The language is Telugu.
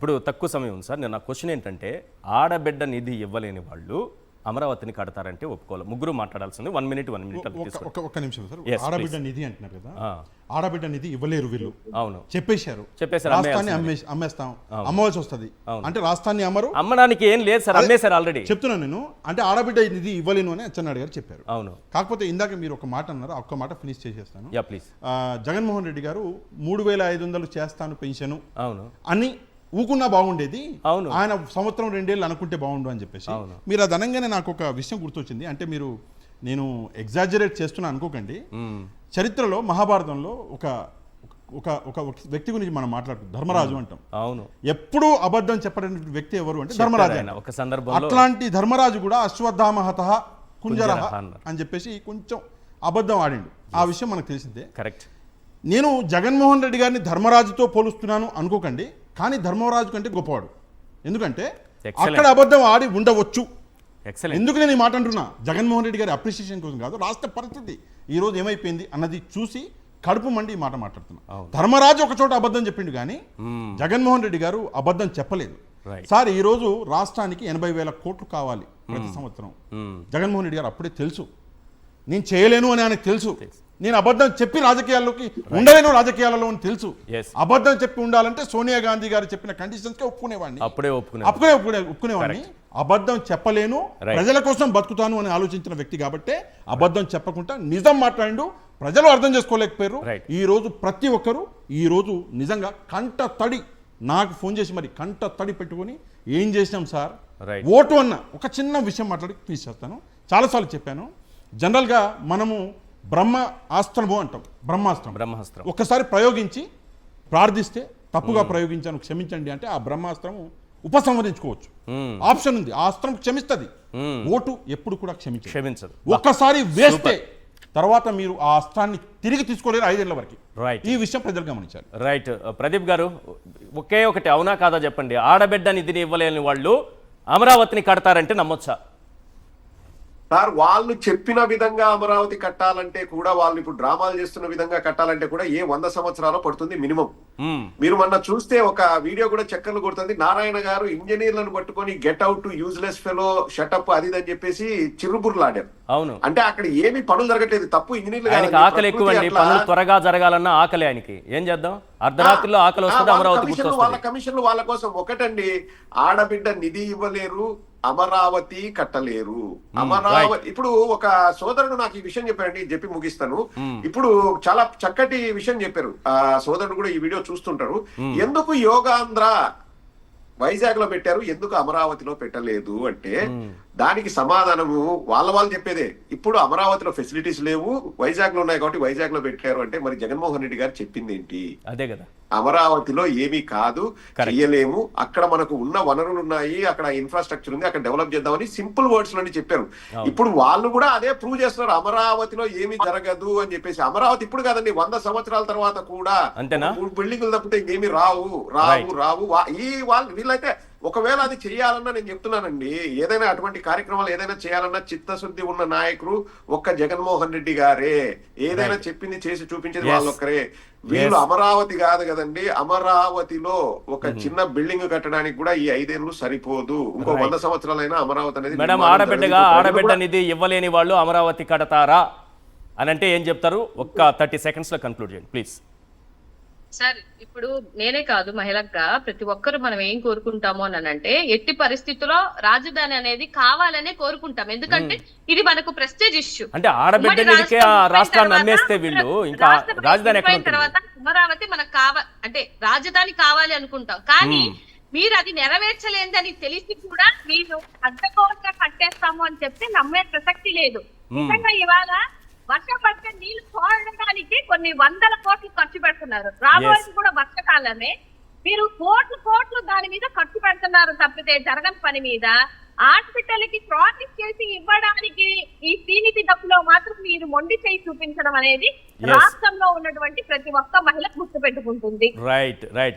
ఇప్పుడు తక్కువ సమయం ఉంది సార్. నేను నా క్వశ్చన్ ఏంటంటే, ఆడబిడ్డ నిధి ఇవ్వలేని వాళ్ళు అమరావతిని కడతారంటే ఒప్పుకోవాలి. ముగ్గురు మాట్లాడాల్సింది 1 మినిట్ ఒక్క నిమిషం సార్. ఆడబిడ్డ నిధి అంటున్నారు కదా, ఆడబిడ్డ నిధి ఇవ్వలేరు వీళ్ళు. అవును, చెప్పేశారు. రాష్ట్రాన్ని అమ్మేస్తాం, అమ్మవలసి వస్తుంది అంటే రాష్ట్రాన్ని అమ్మడానికి ఏం లేదు సార్, అమ్మేశారు ఆల్రెడీ. చెప్తున్నాను నేను, అంటే ఆడబిడ్డ నిధి ఇవ్వలేను అని అచ్చెన్నాయుడు గారు చెప్పారు. అవును, కాకపోతే ఇందాక మీరు ఒక మాట అన్నారు, ఒక్క మాట ఫినిష్ చేసేస్తాను. Yeah please. జగన్మోహన్ రెడ్డి గారు 3500 చేస్తాను పెన్షన్ అవును అని ఊకున్నా బాగుండేది, అవును, ఆయన సంవత్సరం 2 ఏళ్ళు అనుకుంటే బాగుండు అని చెప్పేసి. మీరు అది అనగానే నాకు ఒక విషయం గుర్తొచ్చింది. అంటే మీరు, నేను ఎగ్జాజరేట్ చేస్తున్నా అనుకోకండి, చరిత్రలో మహాభారతంలో ఒక ఒక ఒక వ్యక్తి గురించి మనం మాట్లాడుకుంటాం, ధర్మరాజు అంటాం. అవును, ఎప్పుడూ అబద్ధం చెప్పలేని వ్యక్తి ఎవరు అంటే ధర్మరాజు. ఒక సందర్భంలో అట్లాంటి ధర్మరాజు కూడా అశ్వత్థామహత కుంజరహ అని చెప్పేసి కొంచెం అబద్ధం ఆడిండు. ఆ విషయం మనకు తెలిసిందే. కరెక్ట్. నేను జగన్మోహన్ రెడ్డి గారిని ధర్మరాజుతో పోలుస్తున్నాను అనుకోకండి, కానీ ధర్మరాజు కంటే గొప్పవాడు. ఎందుకంటే అక్కడ అబద్ధం ఆడి ఉండవచ్చు. ఎందుకు నేను ఈ మాట అంటున్నా, జగన్మోహన్ రెడ్డి గారి అప్రిషియేషన్ కోసం కాదు, రాష్ట్ర పరిస్థితి ఈరోజు ఏమైపోయింది అన్నది చూసి కడుపు మండి ఈ మాట మాట్లాడుతున్నా. ధర్మరాజు ఒక చోట అబద్ధం చెప్పిండు కానీ జగన్మోహన్ రెడ్డి గారు అబద్ధం చెప్పలేదు. సార్, ఈ రోజు రాష్ట్రానికి 80,000 కోట్లు కావాలి ప్రతి సంవత్సరం. జగన్మోహన్ రెడ్డి గారు అప్పుడే తెలుసు నేను చేయలేను అని ఆయనకు తెలుసు. నేను అబద్ధం చెప్పి రాజకీయాల్లోకి ఉండలేను రాజకీయాలలో అని తెలుసు. అబద్ధం చెప్పి ఉండాలంటే సోనియా గాంధీ గారు చెప్పిన కండిషన్స్కే ఒప్పుకునేవాడిని, ఒప్పుకునేవాడిని. అబద్ధం చెప్పలేను, ప్రజల కోసం బతుకుతాను అని ఆలోచించిన వ్యక్తి కాబట్టే అబద్ధం చెప్పకుండా నిజం మాట్లాడిండు. ప్రజలు అర్థం చేసుకోలేకపోయారు. ఈ రోజు ప్రతి ఒక్కరు ఈ రోజు నిజంగా కంట తడి నాకు ఫోన్ చేసి మరి కంట తడి పెట్టుకొని ఏం చేసినాం సార్ ఓటు అన్న ఒక చిన్న విషయం మాట్లాడి ప్లీజ్ చేస్తాను. చాలాసార్లు చెప్పాను, జనరల్గా మనము బ్రహ్మాస్త్రము అంటాం. బ్రహ్మాస్త్రం ఒక్కసారి ప్రయోగించి ప్రార్థిస్తే తప్పుగా ప్రయోగించాను క్షమించండి అంటే ఆ బ్రహ్మాస్త్రము ఉపసంహరించుకోవచ్చు. ఆప్షన్ ఉంది, ఆ అస్త్రం క్షమిస్తుంది. ఓటు ఎప్పుడు కూడా క్షమించదు. ఒక్కసారి వేస్తే తర్వాత మీరు ఆ అస్త్రాన్ని తిరిగి తీసుకోలేరు 5 ఏళ్ల వరకు. ఈ విషయం ప్రజలు గమనించాలి. రైట్. ప్రదీప్ గారు, ఒకే ఒకటి అవునా కాదా చెప్పండి. ఆడబిడ్డ నిధిని ఇవ్వలేని వాళ్ళు అమరావతిని కడతారంటే నమ్మొచ్చా? సార్, వాళ్ళు చెప్పిన విధంగా అమరావతి కట్టాలంటే కూడా, వాళ్ళు ఇప్పుడు డ్రామాలు చేస్తున్న విధంగా కట్టాలంటే కూడా 100 సంవత్సరాలు పడుతుంది మినిమం. మీరు మొన్న చూస్తే ఒక వీడియో కూడా చక్కర్లు కొడుతుంది. నారాయణ గారు ఇంజనీర్లను పట్టుకొని get out, useless fellow, shut up అది అని చెప్పేసి చిరుబుర్లాడారు. అవును, అంటే అక్కడ ఏమి పనులు జరగట్లేదు. తప్పు ఇంజనీర్లు. ఆకలి ఎక్కువ, పనులు త్వరగా జరగాలన్న ఆకలి ఆయనకి. ఏం చేద్దాం, అర్ధరాత్రిలో ఆకలి వస్తుంది, అమరావతి వాళ్ళ కమిషన్లు వాళ్ళ కోసం. ఒకటండి, ఆడబిడ్డ నిధి ఇవ్వలేరు, అమరావతి కట్టలేరు. అమరావతి ఇప్పుడు ఒక సోదరుడు నాకు ఈ విషయం చెప్పారండి, చెప్పి ముగిస్తాను. ఇప్పుడు చాలా చక్కటి విషయం చెప్పారు. ఆ సోదరుడు కూడా ఈ వీడియో చూస్తుంటారు. ఎందుకు యోగాంధ్ర వైజాగ్ లో పెట్టారు, ఎందుకు అమరావతిలో పెట్టలేదు అంటే దానికి సమాధానము వాళ్ళు చెప్పేదే. ఇప్పుడు అమరావతిలో ఫెసిలిటీస్ లేవు, వైజాగ్ లో ఉన్నాయి కాబట్టి వైజాగ్ లో పెట్టారు అంటే మరి జగన్మోహన్ రెడ్డి గారు చెప్పింది ఏంటి? అదే కదా, అమరావతిలో ఏమీ కాదు, చెయ్యలేము, అక్కడ మనకు ఉన్న వనరులు ఉన్నాయి, అక్కడ ఇన్ఫ్రాస్ట్రక్చర్ ఉంది, అక్కడ డెవలప్ చేద్దామని సింపుల్ వర్డ్స్ లోని చెప్పారు. ఇప్పుడు వాళ్ళు కూడా అదే ప్రూవ్ చేస్తున్నారు, అమరావతిలో ఏమీ జరగదు అని చెప్పేసి. అమరావతి ఇప్పుడు కాదండి, 100 సంవత్సరాల తర్వాత కూడా బిల్డింగులు తప్పితే ఏమి రావు. వీళ్ళైతే ఒకవేళ అది చేయాలన్నా నేను చెప్తున్నానండి, ఏదైనా అటువంటి కార్యక్రమాలు ఏదైనా చేయాలన్నా చిత్తశుద్ధి ఉన్న నాయకులు ఒక్క జగన్మోహన్ రెడ్డి గారే. ఏదైనా చెప్పింది చేసి చూపించేది వాళ్ళొక్కరే. వీళ్ళు అమరావతి కాదు కదండి, అమరావతిలో ఒక చిన్న బిల్డింగ్ కట్టడానికి కూడా ఈ 5 ఏళ్ళు సరిపోదు. ఇంకో 100 సంవత్సరాలైనా అమరావతి అనేది. మేడం, ఆడబిడ్డ నిధి ఇవ్వలేని వాళ్ళు అమరావతి కడతారా అని అంటే ఏం చెప్తారు? ఒక్క 30 seconds లో కన్క్లూడ్ చేయండి ప్లీజ్. సార్, ఇప్పుడు నేనే కాదు, మహిళగా ప్రతి ఒక్కరు మనం ఏం కోరుకుంటాము అని అంటే, ఎట్టి పరిస్థితుల్లో రాజధాని అనేది కావాలనే కోరుకుంటాం. ఎందుకంటే ఇది మనకు ప్రెస్టేజ్ ఇష్యూ. అంటే ఆడబిడ్డనికే రాష్ట్రాన్ని అమ్మేస్తే వీళ్ళు ఇంకా రాజధాని ఎక్కడ ఉంటుంది? తర్వాత అమరావతి మనకు అంటే రాజధాని కావాలి అనుకుంటాం, కానీ మీరు అది నెరవేర్చలేదని తెలిసి కూడా మీరు అడ్డగోలుగా కట్టేస్తాము అని చెప్తే నమ్మే ప్రసక్తి లేదు. నిజంగా ఇవాళ వర్షం పడితే నీళ్లు చూడడానికి కొన్ని 100 కోట్లు ఖర్చు పెడుతున్నారు. రాబోయేది కూడా వర్షకాలమే. మీరు కోట్లు దాని మీద ఖర్చు పెడుతున్నారు తప్పితే జరగని పని మీద. హాస్పిటల్కి ప్రామిస్ చేసి ఇవ్వడానికి ఈ శ్రీనిధి డబ్బులో మాత్రం మీరు మొండి చేయి చూపించడం అనేది రాష్ట్రంలో ఉన్నటువంటి ప్రతి ఒక్క మహిళ గుర్తుపెట్టుకుంటుంది. రైట్.